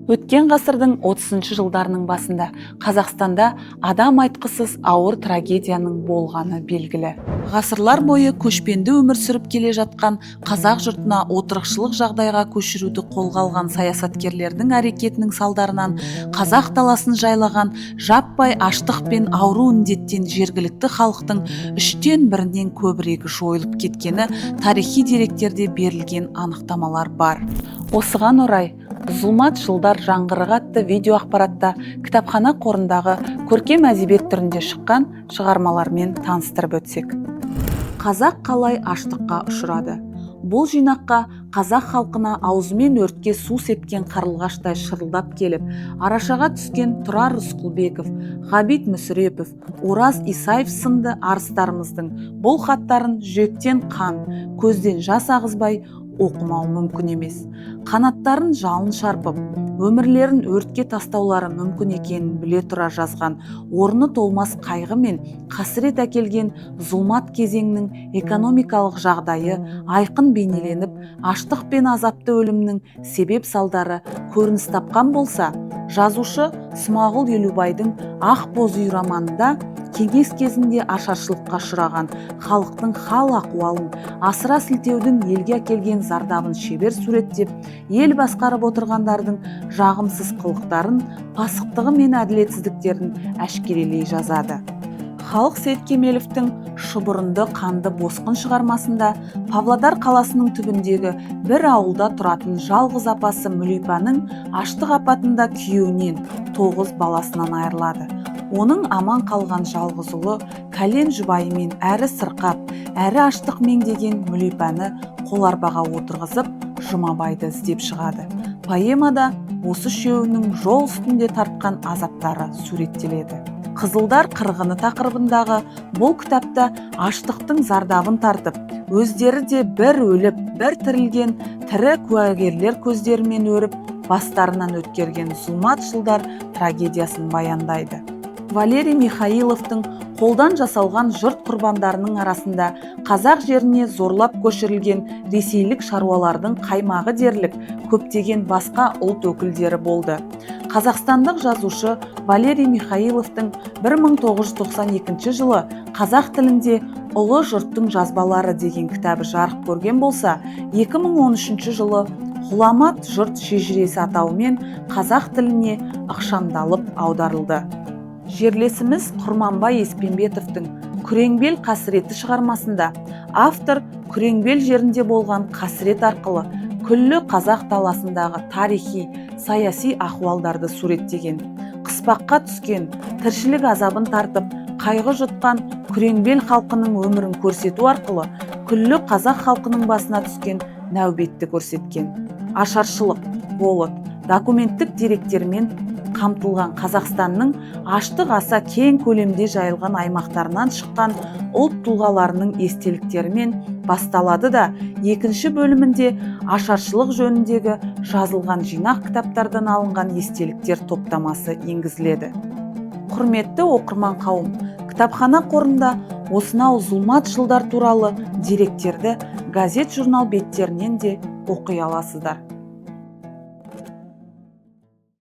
Өткен ғасырдың 30 жылдарының басында Қазақстанда адам айтқысыз ауыр трагедияның болғаны белгілі. Ғасырлар бойы көшпенді өмір сүріп келе жатқан қазақ жұртына отырықшылық жағдайға көшіруді қолға алған саясаткерлердің әрекетінің салдарынан қазақ даласын жайлаған жаппай аштық пен ауру індеттен жергілікті халықтың 1/3-нен көбірегі жойылып кеткені тарихи деректерде берілген анықтамалар бар. Осыған орай «Зұлмат жылдар жаңғырығы» атты видео ақпаратта кітапхана қорындағы көркем әдебиет түрінде шыққан шығармалармен таныстырып өтсек. Қазақ қалай аштыққа ұшырады? Бұл жинаққа қазақ халқына аузымен өртке су сепкен қарлығаштай шырылдап келіп, арашаға түскен Тұрар Рысқұлбеков, Ғабит Мүсірепов, Ораз Исаев сынды арыстарымыздың бұл хаттарын жүректен қан, көзден жас ағызбай оқымау мүмкін емес. Қанаттарын жалын шарпып, өмірлерін өртке тастаулары мүмкін екенін біле тұра жазған, орны толмас қайғы мен қасірет әкелген зұлмат кезеңнің экономикалық жағдайы айқын бейнеленіп, аштық пен азапты өлімнің себеп салдары көрініс тапқан болса, жазушы Смағұл Елубайдың Ақ боз үй романында кеңес кезінде ашаршылыққа ұшыраған халықтың хал ахуалын, асыра сілтеудің елге әкелген зардабын шебер суреттеп, ел басқарып отырғандардың жағымсыз қылықтарын, пасықтығы мен әділетсіздіктерін әшкерелей жазады. Халық Сейткемеловтің Шұбырынды қанды босқын шығармасында Павлодар қаласының түбіндегі бір ауылда тұратын жалғыз апасы Мүлипаның аштық апатында күйеуінен 9 баласынан айырылады. Оның аман қалған жалғыз ұлы кәлен жұбайымен әрі сырқап, әрі аштық меңдеген Мүлипаны қоларбаға отырғызып, Жұмабайды іздеп шығады. Поэмада осы үшеуінің жол үстінде тартқан азаптары суреттеледі. Қызылдар қырғыны тақырыбындағы бұл кітапта аштықтың зардабын тартып, өздері де бір өліп, бір тірілген тірі куәгерлер көздерімен өріп, бастарынан өткерген зұлмат жылдар трагедиясын баяндайды. Валерий Михайловтың қолдан жасалған жұрт құрбандарының арасында қазақ жеріне зорлап көшірілген ресейлік шаруалардың қаймағы дерлік көптеген басқа ұлт өкілдері болды. Қазақстандық жазушы Валерий Михайловтың 1992 жылы қазақ тілінде «Ұлы жұрттың жазбалары» деген кітабы жарық көрген болса, 2013 жылы «Ғұламат жұрт шежіресі» атауымен қазақ тіліне ықшамдалып аударылды. Жерлесіміз Құрманбай Еспенбетовтың «Күреңбел қасіреті» шығармасында автор Күреңбел жерінде болған қасірет арқылы күллі қазақ даласындағы тарихи, саяси ахуалдарды суреттеген. Қыспаққа түскен, тіршілік азабын тартып, қайғы жұтқан Күреңбел халқының өмірін көрсету арқылы күллі қазақ халқының басына түскен нәубетті көрсеткен. Ашаршылық, голод, документтік деректермен қамтылған Қазақстанның аштық аса кең көлемде жайылған аймақтарынан шыққан ұлт тұлғаларының естеліктерімен басталады да, екінші бөлімінде ашаршылық жөніндегі жазылған жинақ кітаптардан алынған естеліктер топтамасы енгізіледі. Құрметті оқырман қауым, кітапхана қорында осынау зұлмат жылдар туралы деректерді газет-журнал беттерінен де оқи аласыздар.